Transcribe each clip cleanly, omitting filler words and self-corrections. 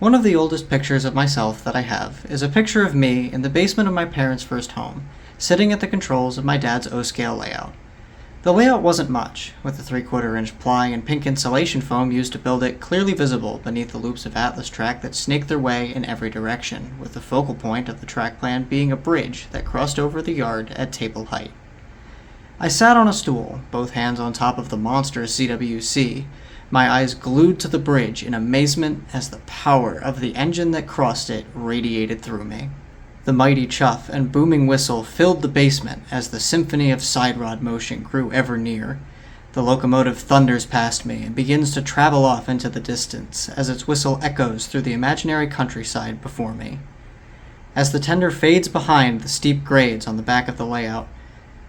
One of the oldest pictures of myself that I have is a picture of me in the basement of my parents' first home, sitting at the controls of my dad's O-scale layout. The layout wasn't much, with the 3/4 inch ply and pink insulation foam used to build it clearly visible beneath the loops of Atlas track that snaked their way in every direction, with the focal point of the track plan being a bridge that crossed over the yard at table height. I sat on a stool, both hands on top of the monstrous ZWC, my eyes glued to the bridge in amazement as the power of the engine that crossed it radiated through me. The mighty chuff and booming whistle filled the basement as the symphony of side rod motion grew ever near. The locomotive thunders past me and begins to travel off into the distance as its whistle echoes through the imaginary countryside before me. As the tender fades behind the steep grades on the back of the layout,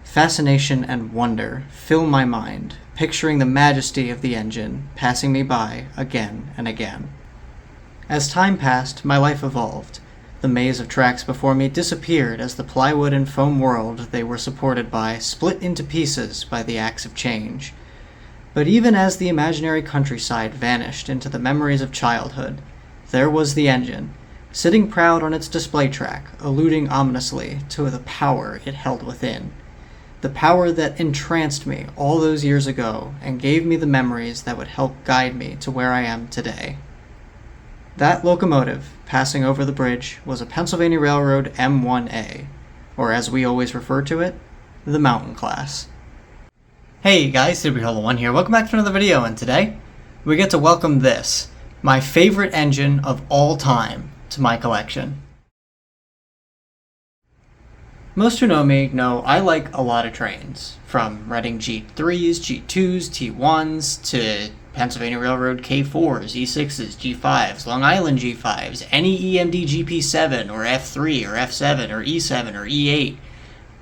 fascination and wonder fill my mind, picturing the majesty of the engine passing me by again and again. As time passed, my life evolved. The maze of tracks before me disappeared as the plywood and foam world they were supported by split into pieces by the axe of change. But even as the imaginary countryside vanished into the memories of childhood, there was the engine, sitting proud on its display track, alluding ominously to the power it held within. The power that entranced me all those years ago and gave me the memories that would help guide me to where I am today. That locomotive, passing over the bridge, was a Pennsylvania Railroad M1a, or as we always refer to it, the Mountain Class. Hey guys, Superholo1 here, welcome back to another video, and today, we get to welcome this, my favorite engine of all time, to my collection. Most who know me know I like a lot of trains, from Reading G3s, G2s, T1s, to Pennsylvania Railroad K4s, E6s, G5s, Long Island G5s, any EMD GP7 or F3 or F7 or E7 or E8.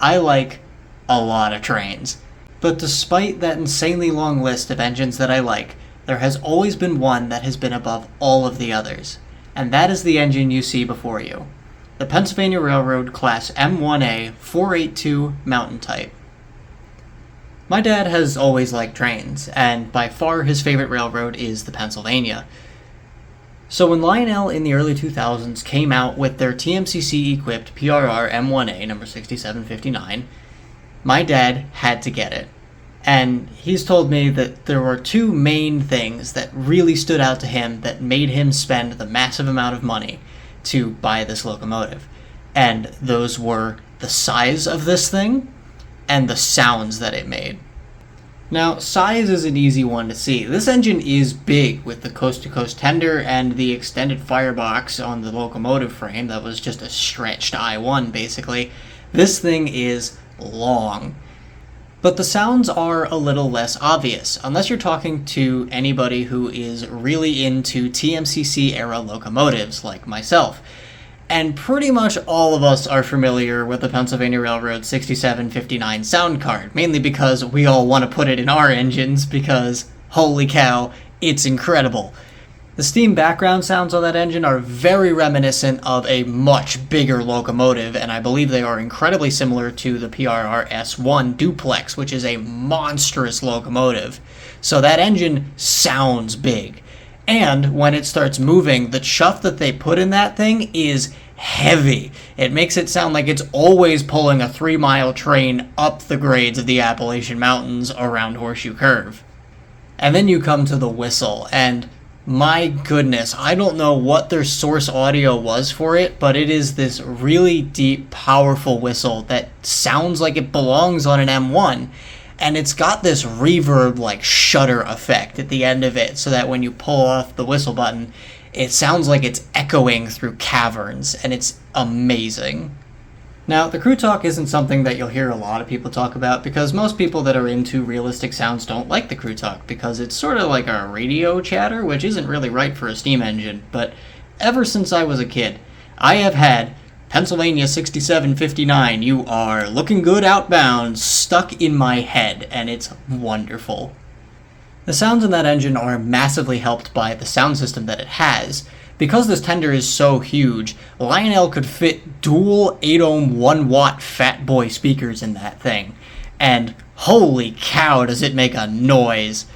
I like a lot of trains. But despite that insanely long list of engines that I like, there has always been one that has been above all of the others, and that is the engine you see before you. The Pennsylvania Railroad Class M1a 482 Mountain Type. My dad has always liked trains, and by far his favorite railroad is the Pennsylvania. So when Lionel in the early 2000s came out with their TMCC-equipped PRR M1a number 6759, my dad had to get it. And he's told me that there were two main things that really stood out to him that made him spend the massive amount of money to buy this locomotive. And those were the size of this thing and the sounds that it made. Now, size is an easy one to see. This engine is big with the coast-to-coast tender and the extended firebox on the locomotive frame that was just a stretched I-1 basically. This thing is long. But the sounds are a little less obvious, unless you're talking to anybody who is really into TMCC era locomotives, like myself. And pretty much all of us are familiar with the Pennsylvania Railroad 6759 sound card, mainly because we all want to put it in our engines because, holy cow, it's incredible. The steam background sounds on that engine are very reminiscent of a much bigger locomotive, and I believe they are incredibly similar to the PRR S1 duplex, which is a monstrous locomotive. So that engine sounds big. And when it starts moving, the chuff that they put in that thing is heavy. It makes it sound like it's always pulling a 3-mile train up the grades of the Appalachian Mountains around Horseshoe Curve. And then you come to the whistle, and my goodness, I don't know what their source audio was for it, but it is this really deep, powerful whistle that sounds like it belongs on an M1. And it's got this reverb, like, shudder effect at the end of it, so that when you pull off the whistle button, it sounds like it's echoing through caverns, and it's amazing. Now, the crew talk isn't something that you'll hear a lot of people talk about, because most people that are into realistic sounds don't like the crew talk, because it's sort of like a radio chatter, which isn't really right for a steam engine. But ever since I was a kid, I have had Pennsylvania 6759, you are looking good outbound, stuck in my head, and it's wonderful. The sounds in that engine are massively helped by the sound system that it has. Because this tender is so huge, Lionel could fit dual 8-ohm 1-watt fat boy speakers in that thing. And holy cow, does it make a noise!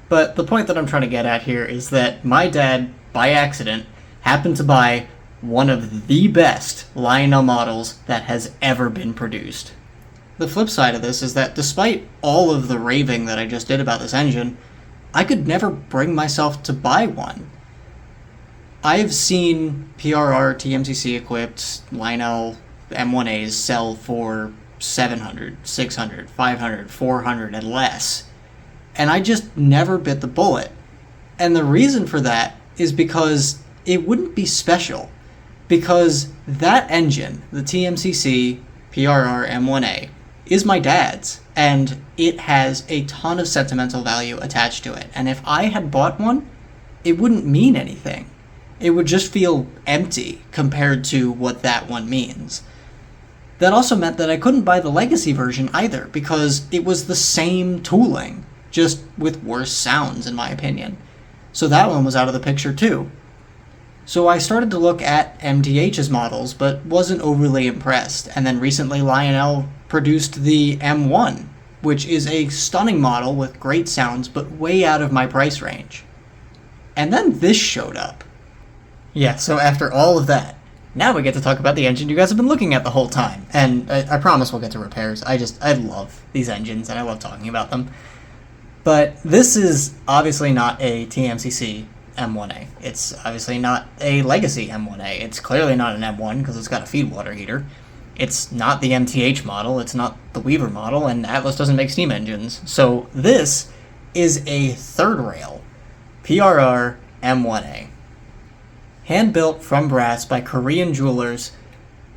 But the point that I'm trying to get at here is that my dad, by accident, happened to buy one of the best Lionel models that has ever been produced. The flip side of this is that despite all of the raving that I just did about this engine, I could never bring myself to buy one. I've seen PRR TMCC equipped Lionel M1as sell for 700, 600, 500, 400 and less. And I just never bit the bullet. And the reason for that is because it wouldn't be special. Because that engine, the TMCC PRR M1a, is my dad's. And it has a ton of sentimental value attached to it. And if I had bought one, it wouldn't mean anything. It would just feel empty compared to what that one means. That also meant that I couldn't buy the legacy version either, because it was the same tooling, just with worse sounds in my opinion. So that one was out of the picture too. So I started to look at MDH's models, but wasn't overly impressed, and then recently Lionel produced the M1, which is a stunning model with great sounds, but way out of my price range. And then this showed up. Yeah, so after all of that, now we get to talk about the engine you guys have been looking at the whole time. And I promise we'll get to repairs. I love these engines, and I love talking about them. But this is obviously not a TMCC M1a. It's obviously not a legacy M1a. It's clearly not an M1 because it's got a feed water heater. It's not the MTH model. It's not the Weaver model, and Atlas doesn't make steam engines. So this is a third rail PRR M1a. Hand-built from brass by Korean jewelers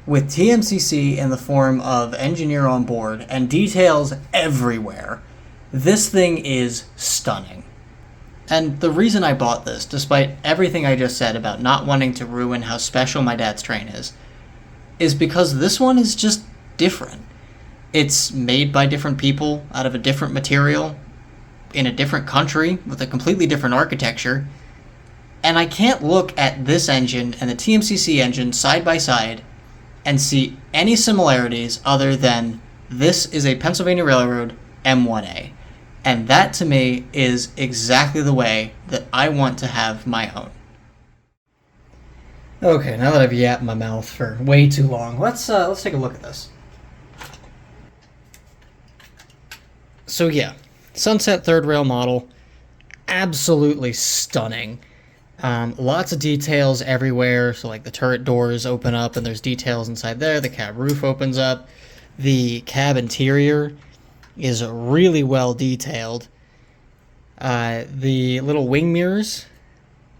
with TMCC in the form of engineer on board and details everywhere. This thing is stunning. And the reason I bought this, despite everything I just said about not wanting to ruin how special my dad's train is because this one is just different. It's made by different people out of a different material in a different country with a completely different architecture. And I can't look at this engine and the TMCC engine side by side and see any similarities other than this is a Pennsylvania Railroad M1a. And that to me is exactly the way that I want to have my own. Okay, now that I've yapped my mouth for way too long, let's take a look at this. So yeah, Sunset third rail model, absolutely stunning. Lots of details everywhere, so like the turret doors open up and there's details inside there, the cab roof opens up, the cab interior is really well detailed. The little wing mirrors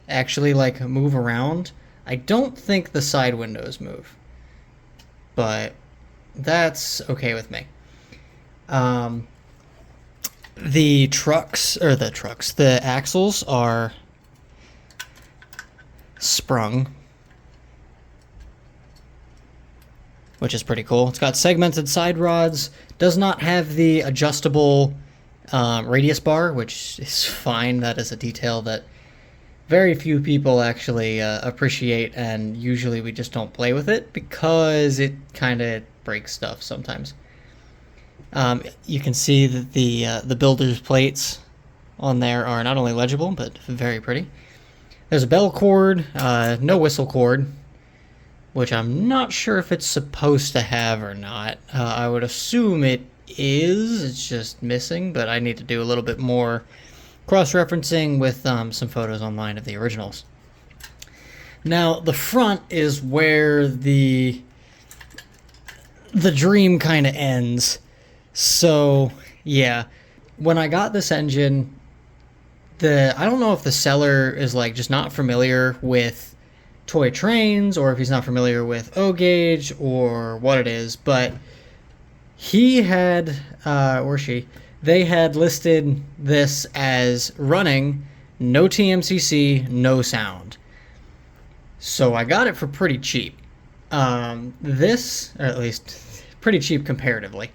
actually like move around. I don't think the side windows move, but that's okay with me. The axles are sprung, which is pretty cool. It's got segmented side rods, does not have the adjustable radius bar, which is fine. That is a detail that very few people actually appreciate, and usually we just don't play with it because it kind of breaks stuff sometimes. You can see that the builder's plates on there are not only legible, but very pretty. There's a bell cord, no whistle cord, which I'm not sure if it's supposed to have or not. I would assume it is, it's just missing, but I need to do a little bit more cross-referencing with some photos online of the originals. Now, the front is where the dream kind of ends. So, yeah, when I got this engine, I don't know if the seller is like just not familiar with toy trains or if he's not familiar with O-gauge or what it is, but he had, or she, they had listed this as running, no TMCC, no sound. So I got it for pretty cheap. This, or at least pretty cheap comparatively.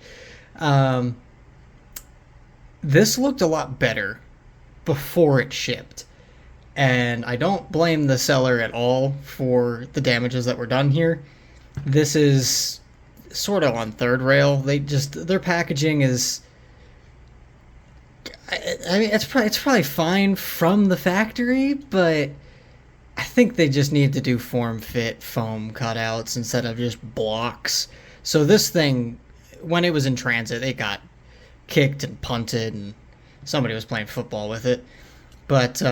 This looked a lot better before it shipped, and I don't blame the seller at all for the damages that were done here. This is sort of on third rail. Their packaging is, I mean, it's probably fine from the factory, but I think they just need to do form-fit foam cutouts instead of just blocks. So this thing, when it was in transit, it got kicked and punted, and somebody was playing football with it. But,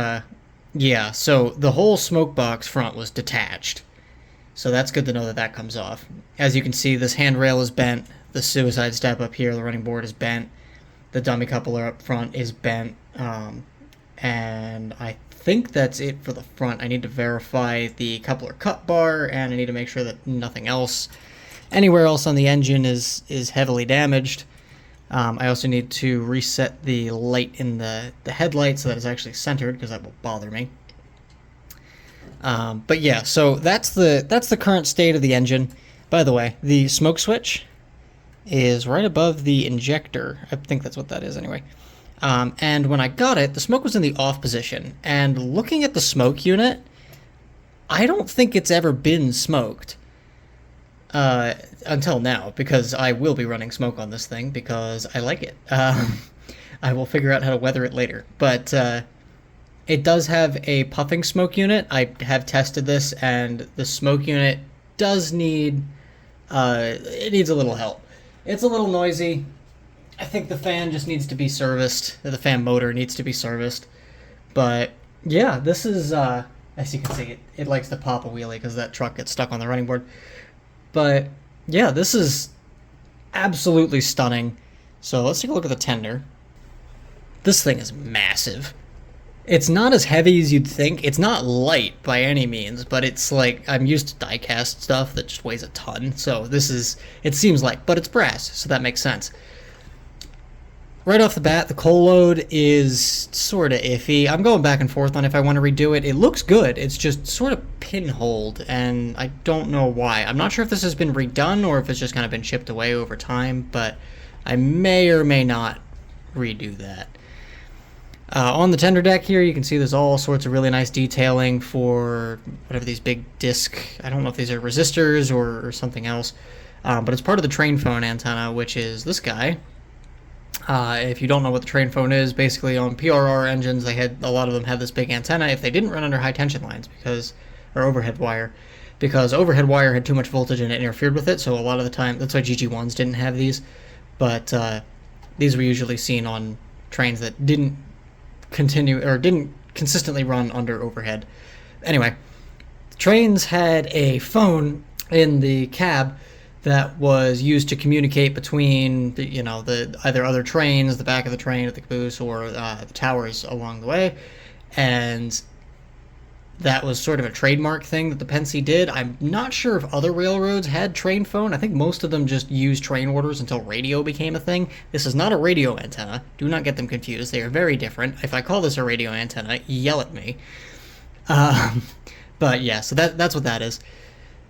yeah, so the whole smoke box front was detached. So that's good to know that that comes off. As you can see, this handrail is bent. The suicide step up here, the running board is bent. The dummy coupler up front is bent. And I think that's it for the front. I need to verify the coupler cut bar, and I need to make sure that nothing else, anywhere else on the engine is heavily damaged. I also need to reset the light in the headlight so that it's actually centered, because that will bother me. But yeah, so that's the current state of the engine. By the way, the smoke switch is right above the injector. I think that's what that is anyway. And when I got it, the smoke was in the off position. And looking at the smoke unit, I don't think it's ever been smoked. Until now, because I will be running smoke on this thing because I like it. I will figure out how to weather it later. But it does have a puffing smoke unit. I have tested this, and the smoke unit does need, it needs a little help. It's a little noisy. I think the fan just needs to be serviced. The fan motor needs to be serviced. But yeah, this is, as you can see, it likes to pop a wheelie because that truck gets stuck on the running board. But yeah, this is absolutely stunning. So let's take a look at the tender. This thing is massive. It's not as heavy as you'd think. It's not light by any means, but it's like, I'm used to die-cast stuff that just weighs a ton. So this is, it seems light, but it's brass, so that makes sense. Right off the bat, the coal load is sort of iffy. I'm going back and forth on if I want to redo it. It looks good. It's just sort of pinholed, and I don't know why. I'm not sure if this has been redone or if it's just kind of been chipped away over time, but I may or may not redo that. On the tender deck here, you can see there's all sorts of really nice detailing for whatever these big disc, I don't know if these are resistors or something else, but it's part of the train phone antenna, which is this guy. If you don't know what the train phone is, basically on PRR engines, a lot of them had this big antenna if they didn't run under high tension lines, or overhead wire, because overhead wire had too much voltage and it interfered with it. So a lot of the time, that's why GG1s didn't have these, but these were usually seen on trains that didn't consistently run under overhead. Anyway, trains had a phone in the cab that was used to communicate between the either other trains, the back of the train at the caboose, or the towers along the way, and that was sort of a trademark thing that the Pennsy did. I'm not sure if other railroads had train phone. I think most of them just used train orders until radio became a thing. This is not a radio antenna. Do not get them confused. They are very different. If I call this a radio antenna, yell at me. But yeah, so that's what that is.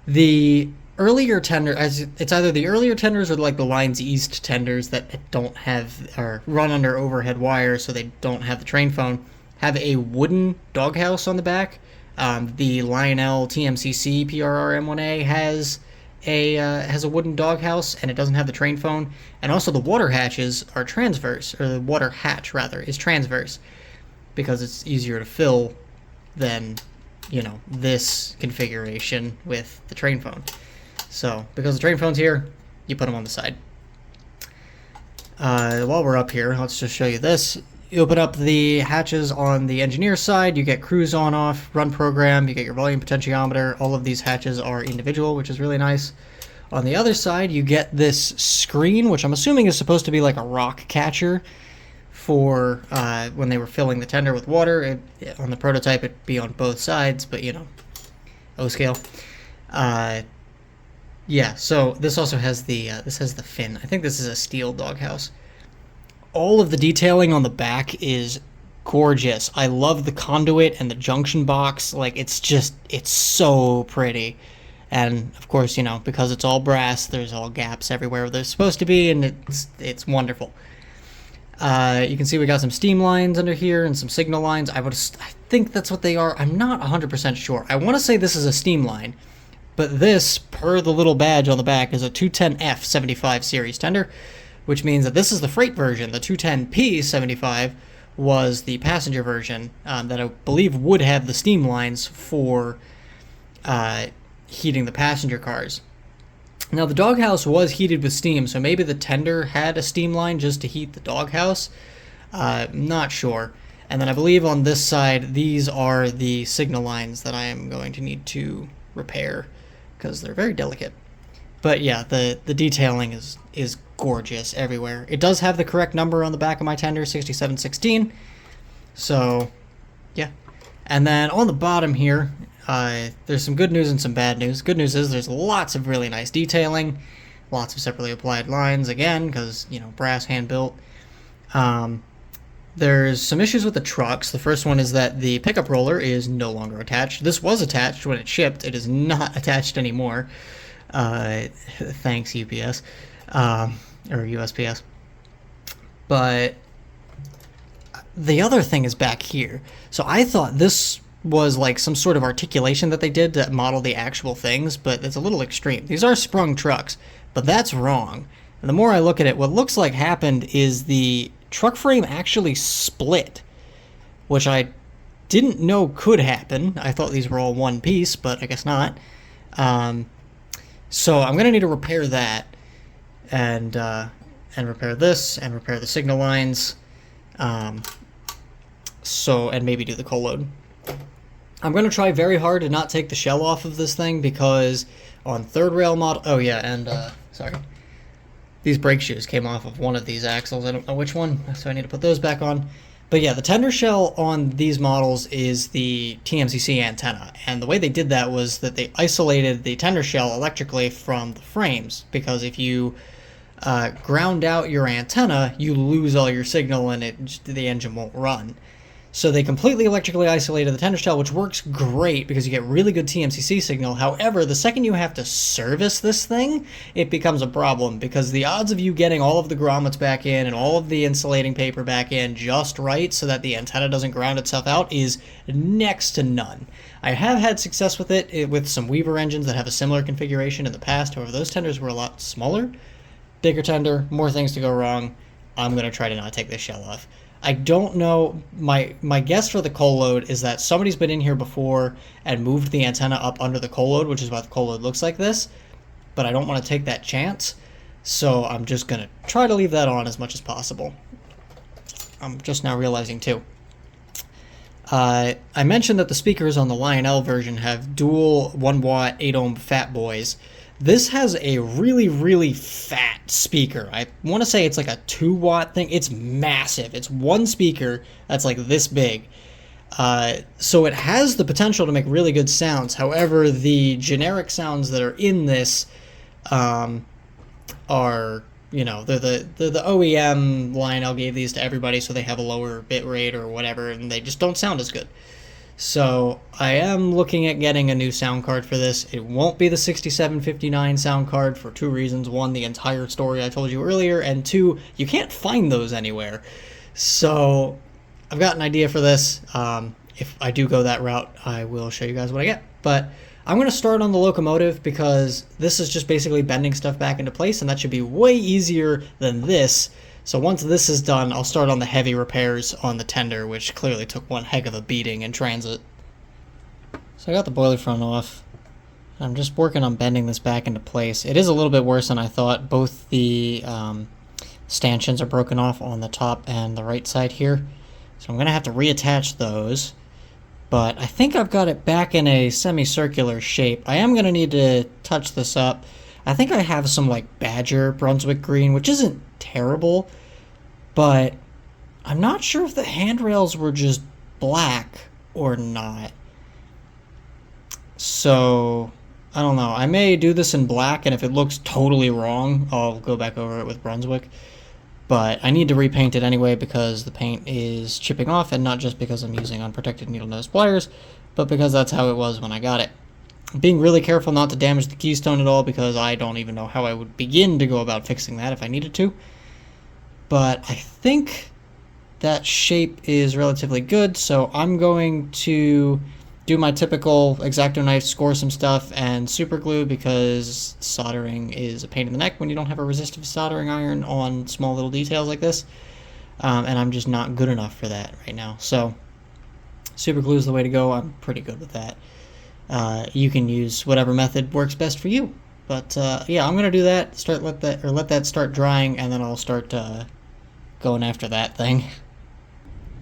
The earlier tender, it's either the earlier tenders or like the Lines East tenders that don't have, or run under overhead wire, so they don't have the train phone, have a wooden doghouse on the back. The Lionel TMCC PRR M1a has a wooden doghouse, and it doesn't have the train phone. And also the water hatches are transverse, or the water hatch rather is transverse, because it's easier to fill than this configuration with the train phone. So because the train phone's here, you put them on the side. While we're up here, let's just show you this. You open up the hatches on the engineer's side, you get cruise on off, run program, you get your volume potentiometer. All of these hatches are individual, which is really nice. On the other side, you get this screen, which I'm assuming is supposed to be like a rock catcher for when they were filling the tender with water. On the prototype, it'd be on both sides, but O-scale. Yeah, so this also has the fin. I think this is a steel doghouse. All of the detailing on the back is gorgeous. I love the conduit and the junction box. Like, it's so pretty. And of course, because it's all brass, there's all gaps everywhere where they're supposed to be, and it's wonderful. You can see we got some steam lines under here and some signal lines. I think that's what they are. I'm not 100% sure. I want to say this is a steam line, but this, per the little badge on the back, is a 210F 75 series tender, which means that this is the freight version. The 210P 75 was the passenger version that I believe would have the steam lines for heating the passenger cars. Now, the doghouse was heated with steam, so maybe the tender had a steam line just to heat the doghouse. Not sure. And then I believe on this side, these are the signal lines that I am going to need to repair because they're very delicate. But yeah, the detailing is gorgeous everywhere. It does have the correct number on the back of my tender, 6716. So, yeah. And then on the bottom here, there's some good news and some bad news. Good news is there's lots of really nice detailing, lots of separately applied lines, again, because, you know, brass hand-built. There's some issues with the trucks. The first one is that the pickup roller is no longer attached. This was attached when it shipped. It is not attached anymore. Thanks, UPS. Or USPS. But the other thing is back here. So I thought this was like some sort of articulation that they did to model the actual things, but it's a little extreme. These are sprung trucks, but that's wrong. And the more I look at it, what looks like happened is the truck frame actually split, which I didn't know could happen. I thought these were all one piece, but I guess not. So I'm going to need to repair that and repair this and repair the signal lines. And maybe do the coal load. I'm going to try very hard to not take the shell off of this thing because on third rail model... Oh, yeah, and, sorry. These brake shoes came off of one of these axles. I don't know which one, so I need to put those back on. But yeah, the tender shell on these models is the TMCC antenna. And the way they did that was that they isolated the tender shell electrically from the frames. Because if you ground out your antenna, you lose all your signal and the engine won't run. So they completely electrically isolated the tender shell, which works great because you get really good TMCC signal. However, the second you have to service this thing, it becomes a problem because the odds of you getting all of the grommets back in and all of the insulating paper back in just right so that the antenna doesn't ground itself out is next to none. I have had success with it with some Weaver engines that have a similar configuration in the past. However, those tenders were a lot smaller, bigger tender, more things to go wrong. I'm going to try to not take this shell off. I don't know. My guess for the coal load is that somebody's been in here before and moved the antenna up under the coal load, which is why the coal load looks like this. But I don't want to take that chance, so I'm just going to try to leave that on as much as possible. I'm just now realizing, too. I mentioned that the speakers on the Lionel version have dual 1-watt 8-ohm fat boys. This has a really, really fat speaker. I want to say it's like a 2-watt thing. It's massive. It's one speaker that's like this big. So it has the potential to make really good sounds. However, the generic sounds that are in this are, you know, they're the OEM. Lionel gave these to everybody so they have a lower bit rate or whatever, and they just don't sound as good. So I am looking at getting a new sound card for this. It won't be the 6759 sound card for two reasons. One, the entire story I told you earlier, and two, you can't find those anywhere. So I've got an idea for this. If I do go that route, I will show you guys what I get. But I'm going to start on the locomotive because this is just basically bending stuff back into place, and that should be way easier than this. So once this is done, I'll start on the heavy repairs on the tender, which clearly took one heck of a beating in transit. So I got the boiler front off. I'm just working on bending this back into place. It is a little bit worse than I thought. Both the stanchions are broken off on the top and the right side here. So I'm going to have to reattach those. But I think I've got it back in a semicircular shape. I am going to need to touch this up. I think I have some like Badger Brunswick green, which isn't terrible, but I'm not sure if the handrails were just black or not. So I don't know. I may do this in black, and if it looks totally wrong, I'll go back over it with Brunswick. But I need to repaint it anyway because the paint is chipping off, and not just because I'm using unprotected needle nose pliers, but because that's how it was when I got it. Being really careful not to damage the keystone at all because I don't even know how I would begin to go about fixing that if I needed to. But I think that shape is relatively good, so I'm going to do my typical X-Acto knife, score some stuff, and super glue because soldering is a pain in the neck when you don't have a resistive soldering iron on small little details like this. and I'm just not good enough for that right now. So super glue is the way to go. I'm pretty good with that. You can use whatever method works best for you. But yeah, I'm gonna do that. Let that start drying, and then I'll start going after that thing.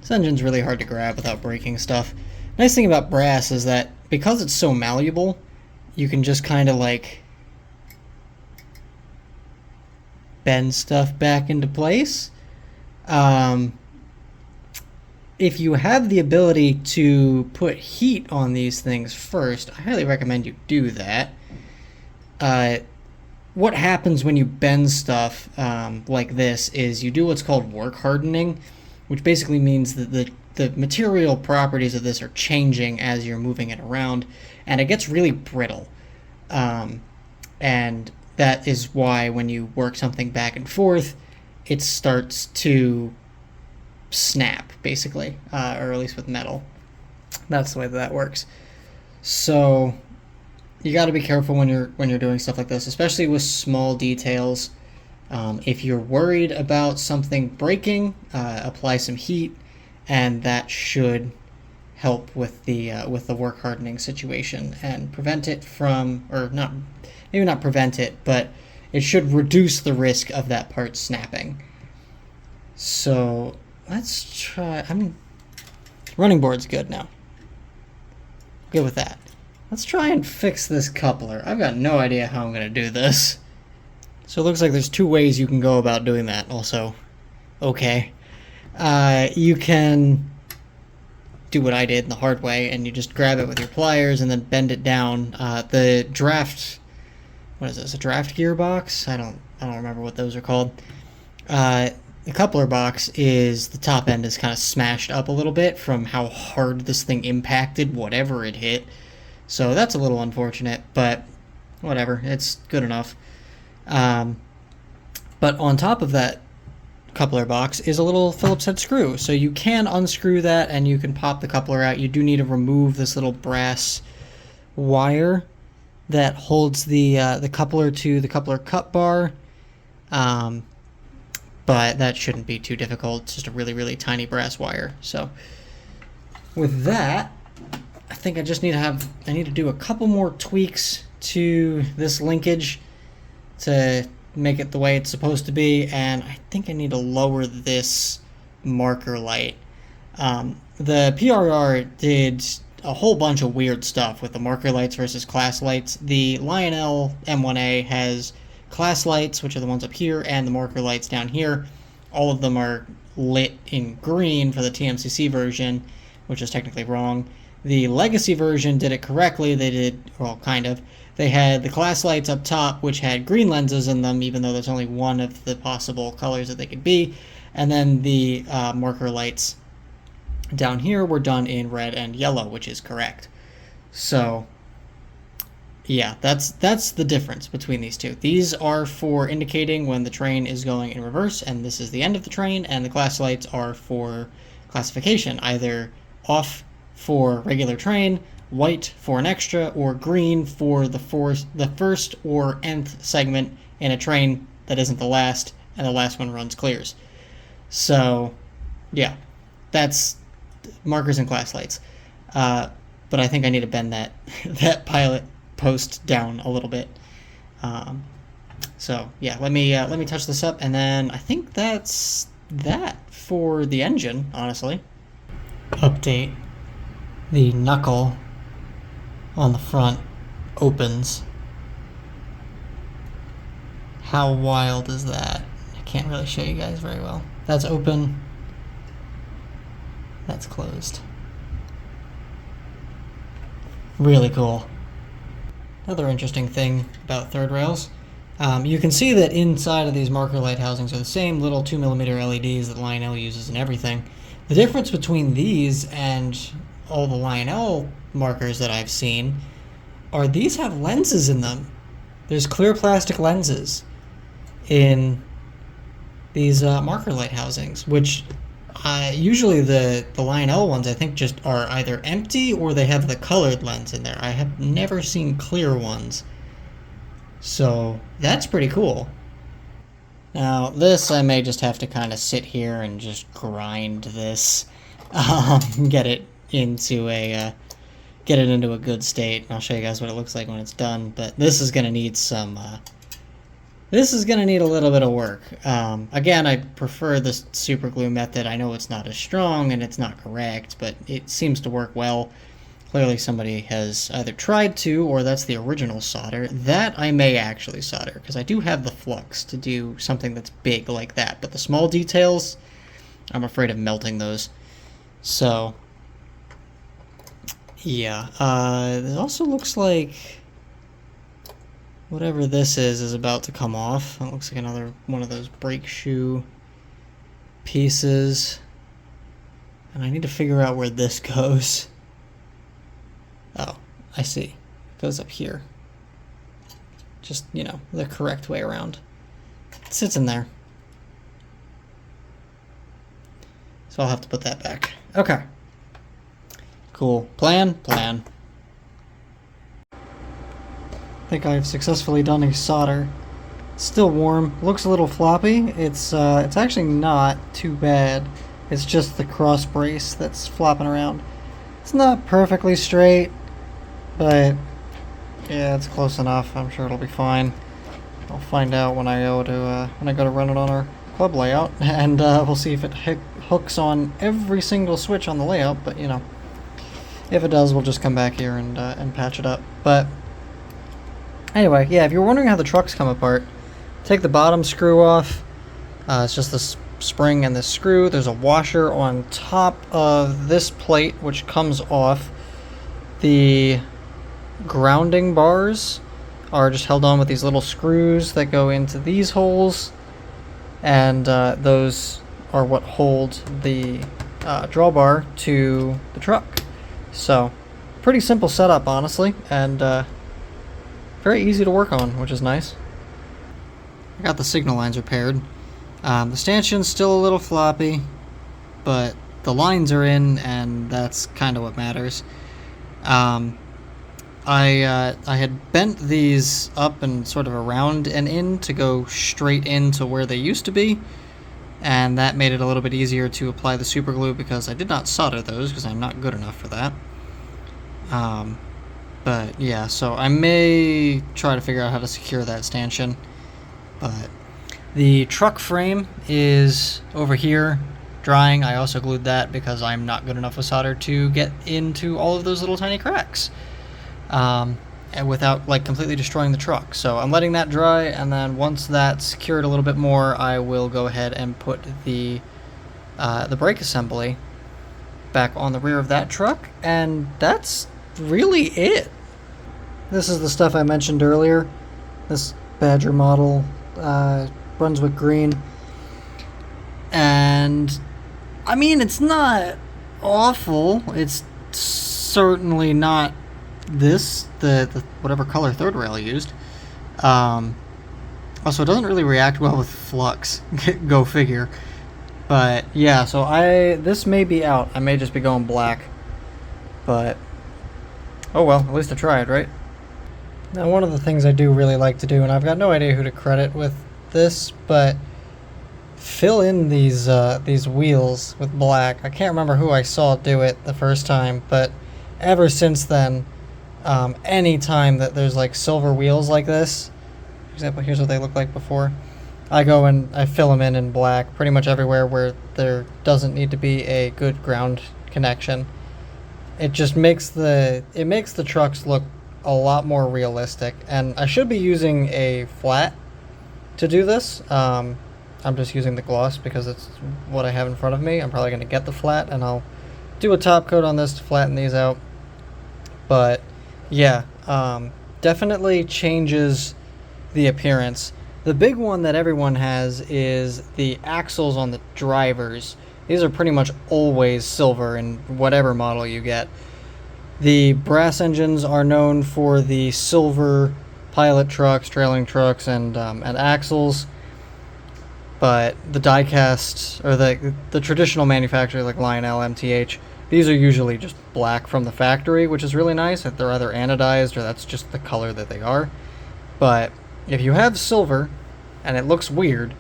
This engine's really hard to grab without breaking stuff. Nice thing about brass is that because it's so malleable, you can just kind of like bend stuff back into place. If you have the ability to put heat on these things first, I highly recommend you do that. What happens when you bend stuff like this is you do what's called work hardening, which basically means that the material properties of this are changing as you're moving it around, and it gets really brittle. And that is why when you work something back and forth, it starts to snap, basically, or at least with metal. That's the way that works. So you got to be careful when you're doing stuff like this, especially with small details. If you're worried about something breaking, apply some heat, and that should help with the work hardening situation and prevent it from, or not, maybe not prevent it, but it should reduce the risk of that part snapping. So let's try. Running board's good now. Good with that. Let's try and fix this coupler. I've got no idea how I'm going to do this. So it looks like there's two ways you can go about doing that also. Okay. You can do what I did the hard way, and you just grab it with your pliers and then bend it down. The draft, what is this, a draft gearbox? I don't remember what those are called. The coupler box is, the top end is kind of smashed up a little bit from how hard this thing impacted whatever it hit. So that's a little unfortunate, but whatever, it's good enough. But on top of that coupler box is a little Phillips head screw. So you can unscrew that and you can pop the coupler out. You do need to remove this little brass wire that holds the coupler to the coupler cut bar. But that shouldn't be too difficult. It's just a really, really tiny brass wire. So with that, I think I need to do a couple more tweaks to this linkage to make it the way it's supposed to be, and I think I need to lower this marker light. The PRR did a whole bunch of weird stuff with the marker lights versus class lights. The Lionel M1a has class lights, which are the ones up here, and the marker lights down here. All of them are lit in green for the TMCC version, which is technically wrong. The Legacy version did it correctly. They did, well, kind of. They had the class lights up top, which had green lenses in them, even though there's only one of the possible colors that they could be. And then the marker lights down here were done in red and yellow, which is correct. So yeah, that's the difference between these two. These are for indicating when the train is going in reverse, and this is the end of the train, and the class lights are for classification, either off for regular train, white for an extra, or green for the first or nth segment in a train that isn't the last, and the last one runs clears. So yeah, that's markers and class lights. But I think I need to bend that pilot post down a little bit. So yeah, let me touch this up, and then I think that's that for the engine, honestly. Update. The knuckle on the front opens. How wild is that? I can't really show you guys very well. That's open. That's closed. Really cool. Another interesting thing about third rails, you can see that inside of these marker light housings are the same little 2mm LEDs that Lionel uses and everything. The difference between these and all the Lionel markers that I've seen are these have lenses in them. There's clear plastic lenses in these marker light housings, which usually the Lionel ones I think just are either empty or they have the colored lens in there. I have never seen clear ones. So that's pretty cool. Now this I may just have to kind of sit here and just grind this, get it into a good state. I'll show you guys what it looks like when it's done. But this is gonna need some. This is gonna need a little bit of work. Again, I prefer the super glue method. I know it's not as strong and it's not correct, but it seems to work well. Clearly somebody has either tried to, or that's the original solder. That I may actually solder, because I do have the flux to do something that's big like that. But the small details, I'm afraid of melting those. So, yeah. It also looks like whatever this is about to come off. It looks like another one of those brake shoe pieces. And I need to figure out where this goes. Oh, I see. It goes up here. Just, you know, the correct way around. It sits in there. So I'll have to put that back. Okay. Cool. Plan. I think I've successfully done a solder. It's still warm. Looks a little floppy. It's actually not too bad. It's just the cross brace that's flopping around. It's not perfectly straight, but yeah, it's close enough. I'm sure it'll be fine. I'll find out when I go to run it on our club layout, and we'll see if it hooks on every single switch on the layout. But you know, if it does, we'll just come back here and patch it up. But anyway, yeah, if you're wondering how the trucks come apart, take the bottom screw off. It's just this spring and this screw. There's a washer on top of this plate which comes off. The grounding bars are just held on with these little screws that go into these holes, and those are what hold the drawbar to the truck. So pretty simple setup, honestly, and very easy to work on, which is nice. I got the signal lines repaired. The stanchion's still a little floppy, but the lines are in, and that's kind of what matters. I had bent these up and sort of around and in to go straight into where they used to be, and that made it a little bit easier to apply the super glue because I did not solder those because I'm not good enough for that. But yeah, so I may try to figure out how to secure that stanchion. But the truck frame is over here drying. I also glued that because I'm not good enough with solder to get into all of those little tiny cracks and without like completely destroying the truck. So I'm letting that dry, and then once that's secured a little bit more, I will go ahead and put the brake assembly back on the rear of that truck, and that's really it. This is the stuff I mentioned earlier. This Badger model, Brunswick green, and I mean, it's not awful. It's certainly not the whatever color third rail I used. Also, it doesn't really react well with flux. Go figure. But yeah, so this may be out. I may just be going black, but oh well, at least I tried, right? Now, one of the things I do really like to do, and I've got no idea who to credit with this, but fill in these wheels with black. I can't remember who I saw do it the first time, but ever since then, any time that there's like silver wheels like this, for example, here's what they look like before, I go and I fill them in black pretty much everywhere where there doesn't need to be a good ground connection. It just makes the trucks look a lot more realistic, and I should be using a flat to do this. I'm just using the gloss because it's what I have in front of me. I'm probably going to get the flat, and I'll do a top coat on this to flatten these out. But yeah, definitely changes the appearance. The big one that everyone has is the axles on the drivers. These are pretty much always silver in whatever model you get. The brass engines are known for the silver pilot trucks, trailing trucks, and axles. But the die-cast, or the traditional manufacturer like Lionel, MTH, these are usually just black from the factory, which is really nice. They're either anodized or that's just the color that they are. But if you have silver and it looks weird,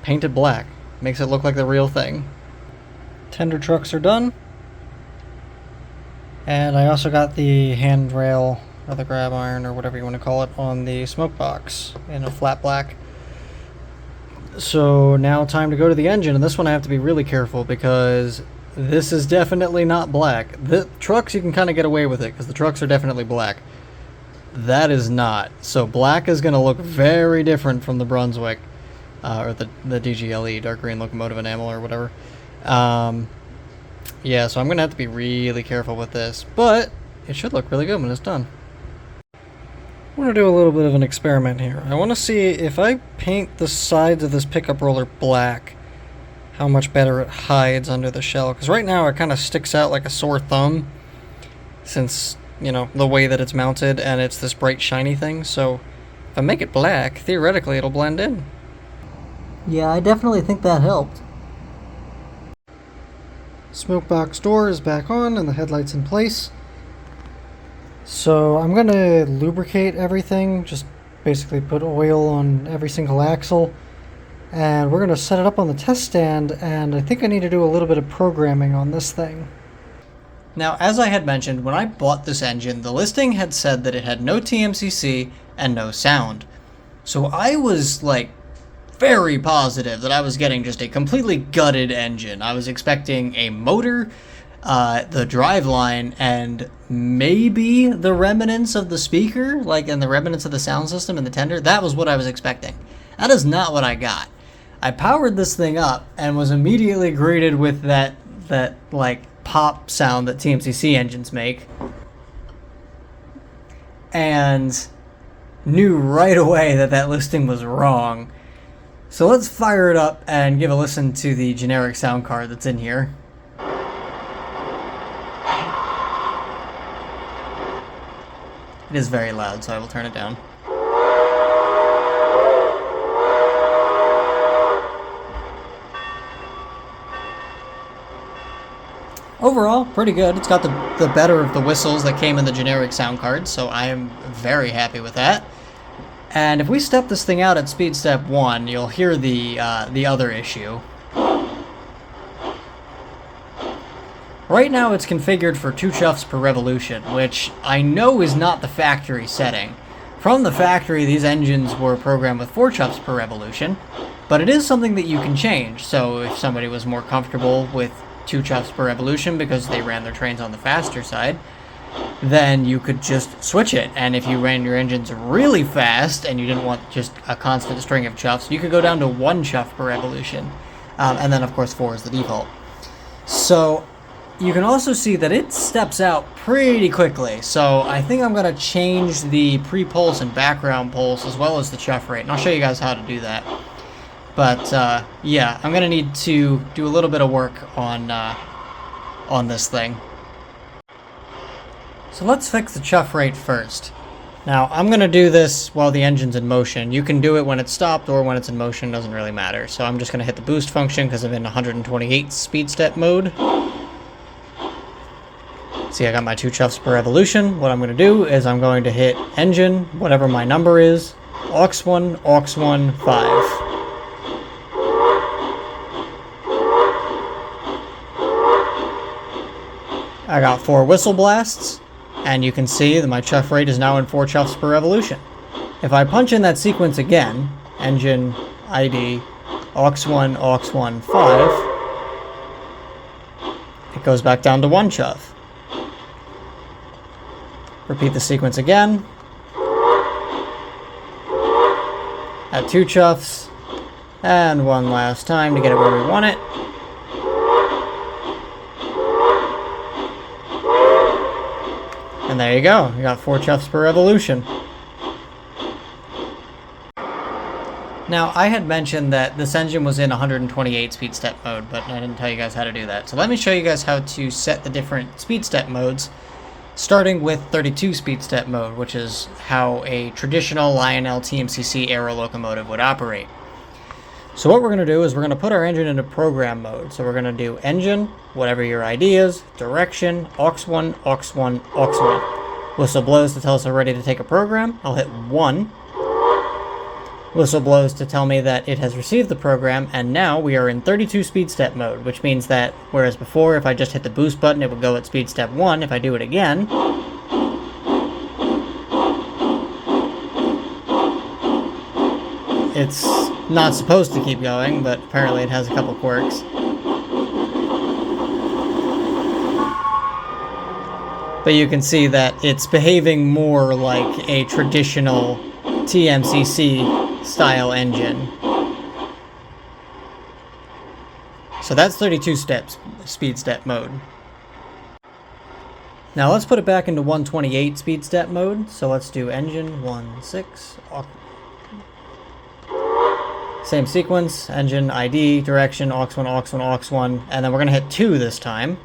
painted black. Makes it look like the real thing. Tender trucks are done. And I also got the handrail, or the grab iron, or whatever you want to call it, on the smoke box in a flat black. So now time to go to the engine, and this one I have to be really careful because this is definitely not black. The trucks, you can kind of get away with it because the trucks are definitely black. That is not. So black is going to look very different from the Brunswick, or the DGLE, dark green locomotive enamel, or whatever. Yeah, so I'm going to have to be really careful with this, but it should look really good when it's done. I want to do a little bit of an experiment here. I want to see if I paint the sides of this pickup roller black, how much better it hides under the shell. Because right now it kind of sticks out like a sore thumb, since, you know, the way that it's mounted and it's this bright shiny thing. So if I make it black, theoretically it'll blend in. Yeah, I definitely think that helped. Smoke box door is back on and the headlight's in place. So I'm going to lubricate everything, just basically put oil on every single axle. And we're going to set it up on the test stand, and I think I need to do a little bit of programming on this thing. Now, as I had mentioned, when I bought this engine, the listing had said that it had no TMCC and no sound. So I was like very positive that I was getting just a completely gutted engine. I was expecting a motor, the driveline, and maybe the remnants of the speaker, like, and the remnants of the sound system and the tender. That was what I was expecting. That is not what I got. I powered this thing up and was immediately greeted with that like pop sound that TMCC engines make, and knew right away that that listing was wrong. So let's fire it up and give a listen to the generic sound card that's in here. It is very loud, so I will turn it down. Overall, pretty good. It's got the better of the whistles that came in the generic sound card, so I am very happy with that. And if we step this thing out at speed step 1, you'll hear the other issue. Right now it's configured for 2 chuffs per revolution, which I know is not the factory setting. From the factory, these engines were programmed with 4 chuffs per revolution, but it is something that you can change. So if somebody was more comfortable with 2 chuffs per revolution because they ran their trains on the faster side, then you could just switch it. And if you ran your engines really fast and you didn't want just a constant string of chuffs, you could go down to 1 chuff per revolution. And then, of course, 4 is the default. So you can also see that it steps out pretty quickly. So I think I'm going to change the pre-pulse and background pulse as well as the chuff rate. And I'll show you guys how to do that. But yeah, I'm going to need to do a little bit of work on this thing. So let's fix the chuff rate first. Now, I'm going to do this while the engine's in motion. You can do it when it's stopped or when it's in motion, doesn't really matter. So I'm just going to hit the boost function because I'm in 128 speed step mode. See, I got my 2 chuffs per revolution. What I'm going to do is I'm going to hit engine, whatever my number is, aux1, aux1, 5. I got 4 whistle blasts. And you can see that my chuff rate is now in 4 chuffs per revolution. If I punch in that sequence again, engine, ID, aux1, aux1, 5, it goes back down to 1 chuff. Repeat the sequence again. At 2 chuffs, and one last time to get it where we want it. And there you go, you got 4 chuffs per revolution. Now, I had mentioned that this engine was in 128 speed step mode, but I didn't tell you guys how to do that. So let me show you guys how to set the different speed step modes, starting with 32 speed step mode, which is how a traditional Lionel TMCC aero locomotive would operate. So what we're going to do is we're going to put our engine into program mode. So we're going to do engine, whatever your ID is, direction, aux1, aux1, aux1. Whistle blows to tell us we're ready to take a program. I'll hit 1. Whistle blows to tell me that it has received the program, and now we are in 32 speed step mode, which means that whereas before if I just hit the boost button it would go at speed step 1, if I do it again, it's not supposed to keep going, but apparently it has a couple quirks. But you can see that it's behaving more like a traditional TMCC style engine. So that's 32 steps, speed step mode. Now let's put it back into 128 speed step mode. So let's do engine 1.6. Same sequence, engine, ID, direction, aux1, aux1, aux1, and then we're gonna hit 2 this time.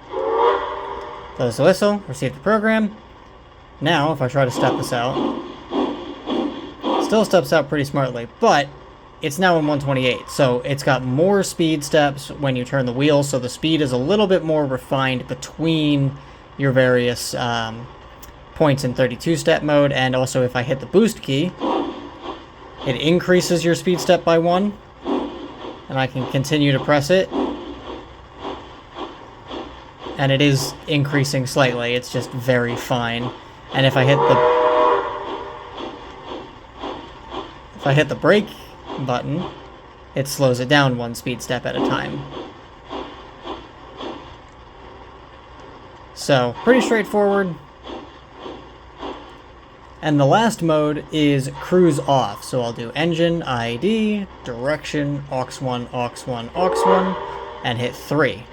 Close the whistle, receive the program. Now, if I try to step this out, still steps out pretty smartly, but it's now in 128, so it's got more speed steps when you turn the wheel, so the speed is a little bit more refined between your various points in 32 step mode, and also if I hit the boost key, it increases your speed step by 1, and I can continue to press it. And it is increasing slightly, it's just very fine. And if I hit the brake button, it slows it down 1 speed step at a time. So, pretty straightforward. And the last mode is cruise off. So I'll do engine, ID, direction, aux1, aux1, aux1, and hit 3.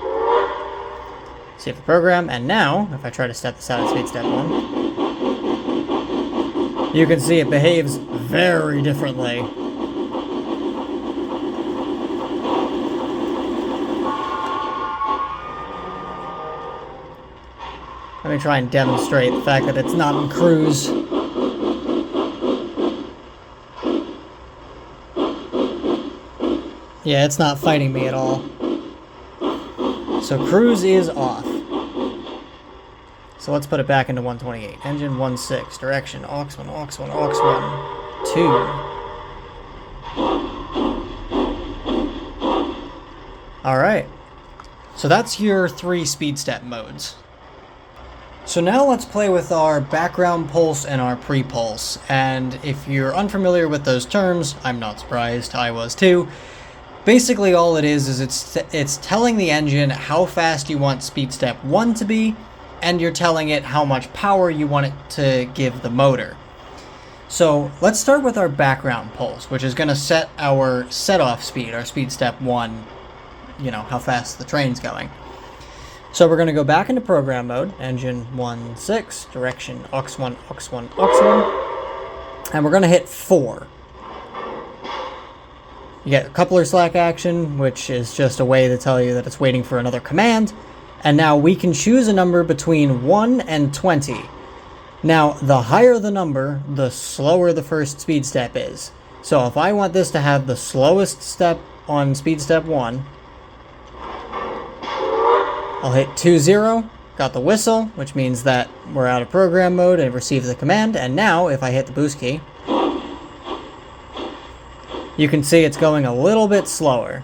Save the program, and now, if I try to step this out at speed step 1, you can see it behaves very differently. Let me try and demonstrate the fact that it's not in cruise. Yeah, it's not fighting me at all. So cruise is off. So let's put it back into 128. Engine 1.6, direction, aux1, aux1, aux1, 2. Alright. So that's your 3 speed step modes. So now let's play with our background pulse and our prepulse. And if you're unfamiliar with those terms, I'm not surprised, I was too. Basically all it is it's telling the engine how fast you want speed step 1 to be, and you're telling it how much power you want it to give the motor. So let's start with our background pulse, which is going to set our set-off speed, our speed step 1, you know, how fast the train's going. So we're going to go back into program mode, engine 1.6, direction aux1, aux1, aux1, and we're going to hit 4. You get a coupler slack action, which is just a way to tell you that it's waiting for another command. And now we can choose a number between 1 and 20. Now, the higher the number, the slower the first speed step is. So if I want this to have the slowest step on speed step 1, I'll hit 2-0, got the whistle, which means that we're out of program mode and receive the command. And now, if I hit the boost key, you can see it's going a little bit slower.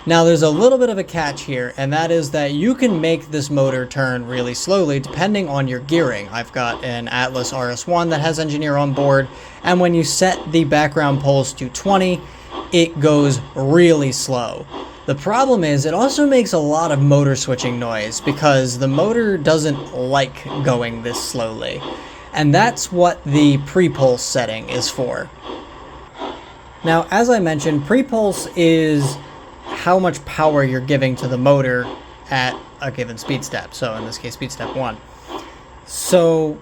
Now there's a little bit of a catch here, and that is that you can make this motor turn really slowly depending on your gearing. I've got an Atlas RS1 that has engineer on board, and when you set the background pulse to 20, it goes really slow. The problem is it also makes a lot of motor switching noise because the motor doesn't like going this slowly. And that's what the prepulse setting is for. Now, as I mentioned, prepulse is how much power you're giving to the motor at a given speed step. So in this case, speed step 1. So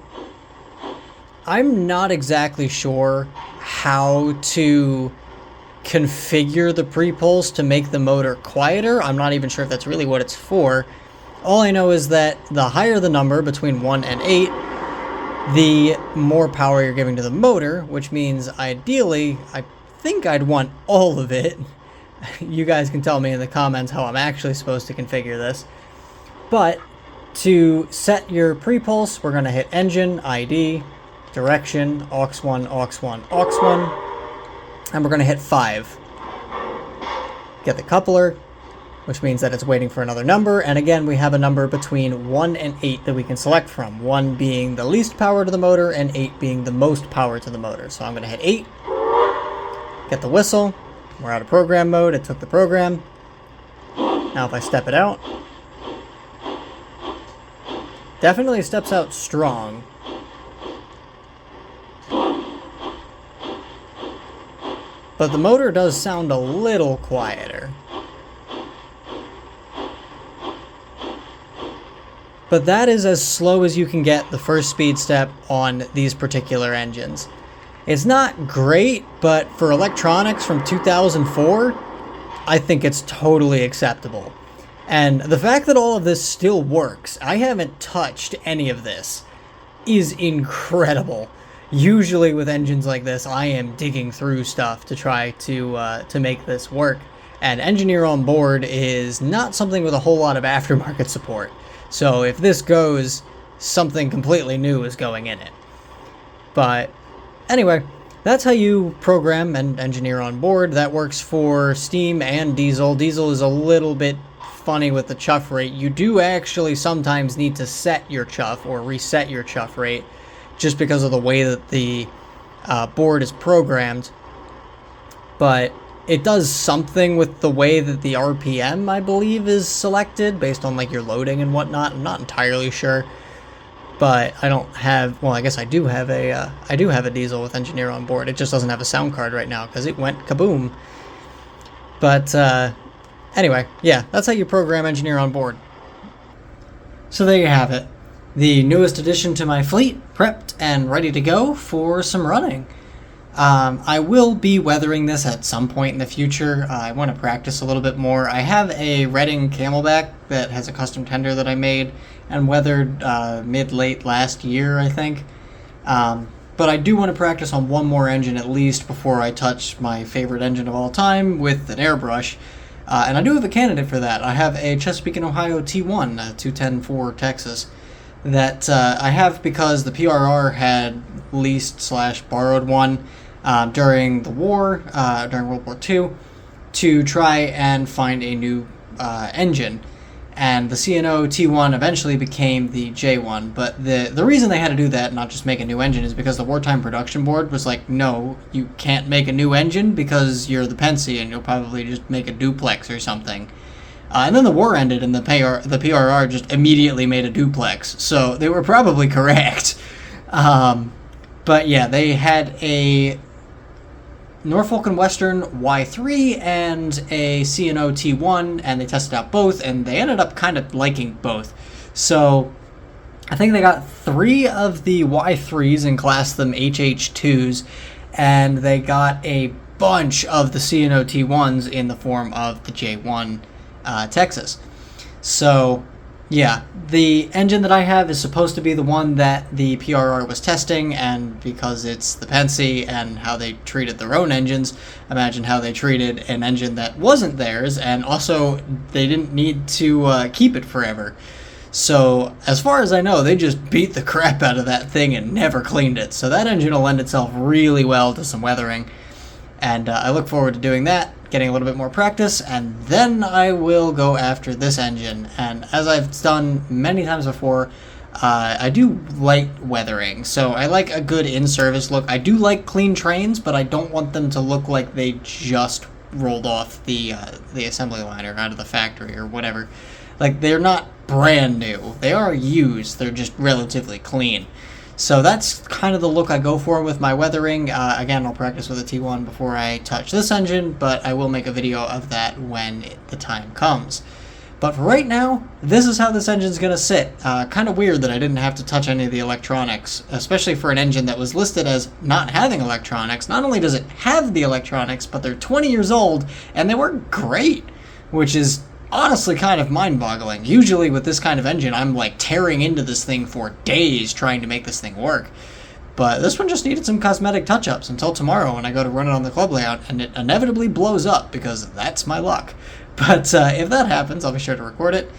I'm not exactly sure how to configure the prepulse to make the motor quieter. I'm not even sure if that's really what it's for. All I know is that the higher the number, between 1 and 8, the more power you're giving to the motor, which means ideally, I think I'd want all of it. You guys can tell me in the comments how I'm actually supposed to configure this. But to set your prepulse, we're going to hit engine, ID, direction, aux 1, aux 1, aux 1, and we're going to hit 5. Get the coupler, which means that it's waiting for another number, and again we have a number between 1 and 8 that we can select from, 1 being the least power to the motor and 8 being the most power to the motor. So I'm going to hit 8, get the whistle, we're out of program mode, it took the program. Now if I step it out, definitely steps out strong. But the motor does sound a little quieter. But that is as slow as you can get the first speed step on these particular engines. It's not great, but for electronics from 2004, I think it's totally acceptable. And the fact that all of this still works, I haven't touched any of this, is incredible. Usually with engines like this, I am digging through stuff to try to make this work. And Engineer on Board is not something with a whole lot of aftermarket support. So if this goes, something completely new is going in it. But anyway, that's how you program and engineer on board. That works for steam and diesel. Diesel is a little bit funny with the chuff rate. You do actually sometimes need to set your chuff or reset your chuff rate just because of the way that the board is programmed. But it does something with the way that the RPM, I believe, is selected based on like your loading and whatnot. I'm not entirely sure, but I don't have. Well, I guess I do have a diesel with Engineer on Board. It just doesn't have a sound card right now because it went kaboom. But anyway, yeah, that's how you program Engineer on Board. So there you have it, the newest addition to my fleet, prepped and ready to go for some running. I will be weathering this at some point in the future. I want to practice a little bit more. I have a Redding Camelback that has a custom tender that I made and weathered mid-late last year, I think. But I do want to practice on one more engine at least before I touch my favorite engine of all time with an airbrush. And I do have a candidate for that. I have a Chesapeake & Ohio T1, 210-4 Texas, that I have because the PRR had leased/borrowed one during the war, during World War II, to try and find a new engine. And the C&O T1 eventually became the J1, but the reason they had to do that, not just make a new engine, is because the Wartime Production Board was like, no, you can't make a new engine because you're the Pensy and you'll probably just make a duplex or something. And then the war ended and the PRR just immediately made a duplex, so they were probably correct. But yeah, they had a Norfolk and Western Y3 and a C&O T1, and they tested out both, and they ended up kind of liking both. So I think they got 3 of the Y3s and classed them HH2s, and they got a bunch of the C&O T1s in the form of the J1 Texas. So yeah, the engine that I have is supposed to be the one that the PRR was testing, and because it's the Pensy and how they treated their own engines, imagine how they treated an engine that wasn't theirs, and also they didn't need to keep it forever. So as far as I know, they just beat the crap out of that thing and never cleaned it. So that engine will lend itself really well to some weathering, and I look forward to doing that, getting a little bit more practice, and then I will go after this engine. And as I've done many times before, I do like weathering, so I like a good in-service look. I do like clean trains, but I don't want them to look like they just rolled off the assembly line or out of the factory or whatever. Like, they're not brand new. They are used. They're just relatively clean. So that's kind of the look I go for with my weathering. Again, I'll practice with a T1 before I touch this engine, but I will make a video of that when the time comes. But for right now, this is how this engine's going to sit. Kind of weird that I didn't have to touch any of the electronics, especially for an engine that was listed as not having electronics. Not only does it have the electronics, but they're 20 years old, and they work great, which is honestly kind of mind-boggling. Usually with this kind of engine, I'm like tearing into this thing for days trying to make this thing work. But this one just needed some cosmetic touch-ups until tomorrow when I go to run it on the club layout, and it inevitably blows up because that's my luck. But if that happens, I'll be sure to record it.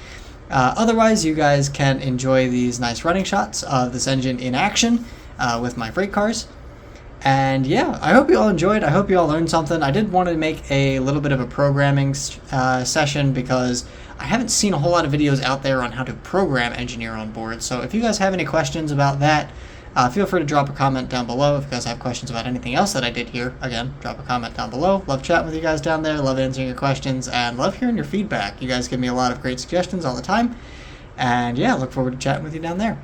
Otherwise, you guys can enjoy these nice running shots of this engine in action. with my freight cars. And yeah, I hope you all enjoyed. I hope you all learned something. I did want to make a little bit of a programming session because I haven't seen a whole lot of videos out there on how to program engineer on board. So if you guys have any questions about that, feel free to drop a comment down below. If you guys have questions about anything else that I did here, again, drop a comment down below. Love chatting with you guys down there. Love answering your questions and love hearing your feedback. You guys give me a lot of great suggestions all the time. And yeah, look forward to chatting with you down there.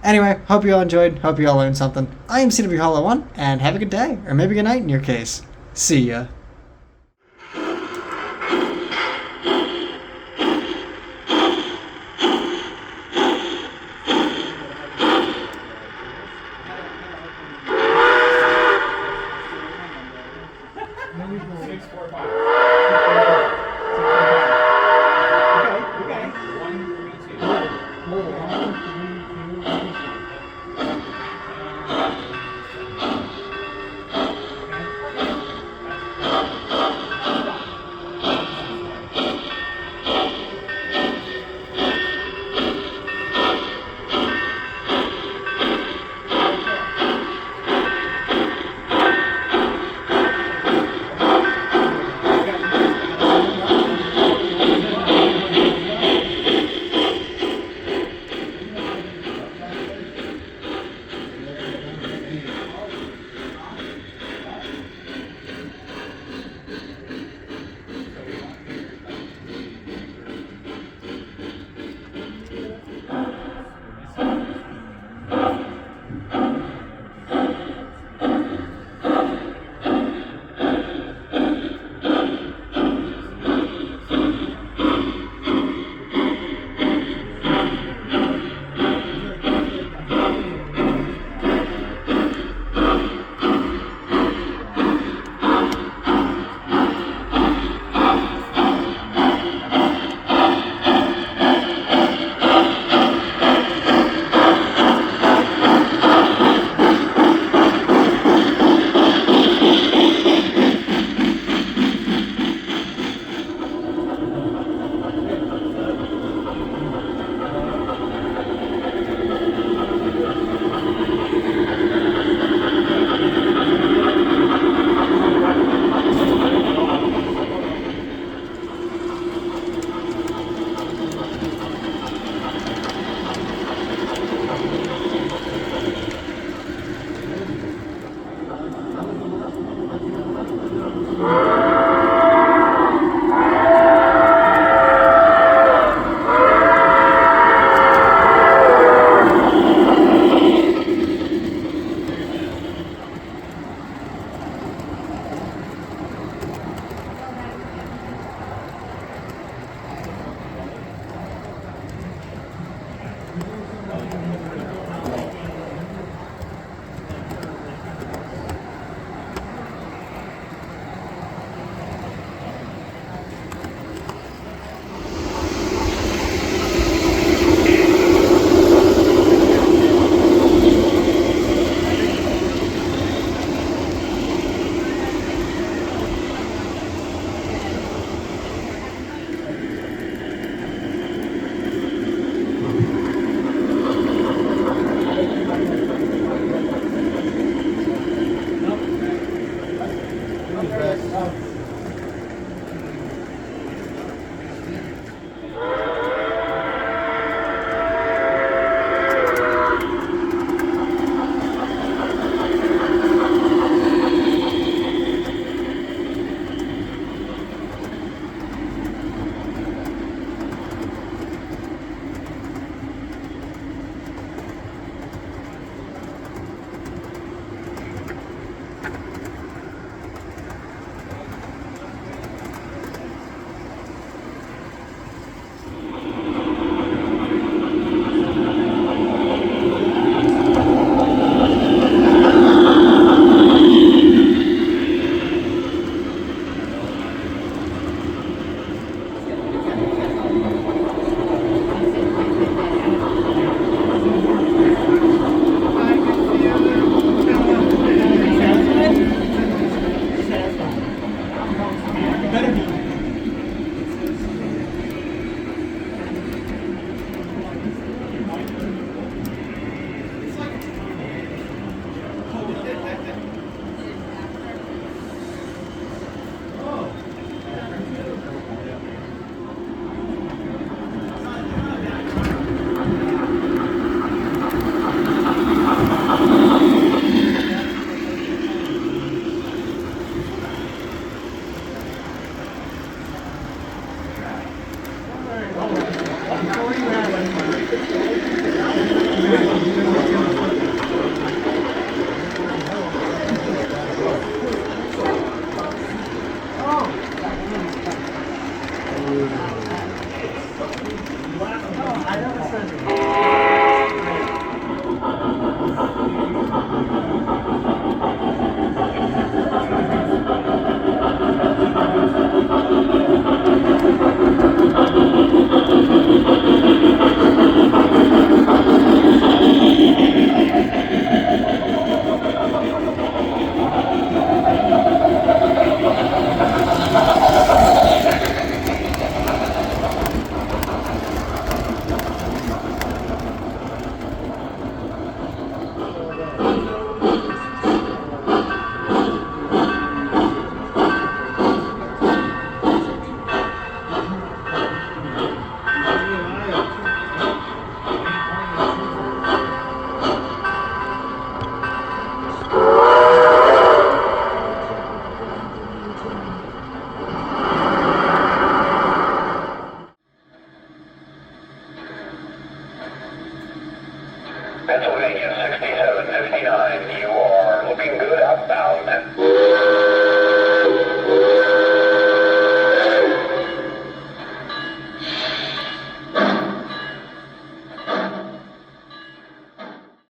Anyway, hope you all enjoyed. Hope you all learned something. I am CW Hollow 1, and have a good day, or maybe good night in your case. See ya.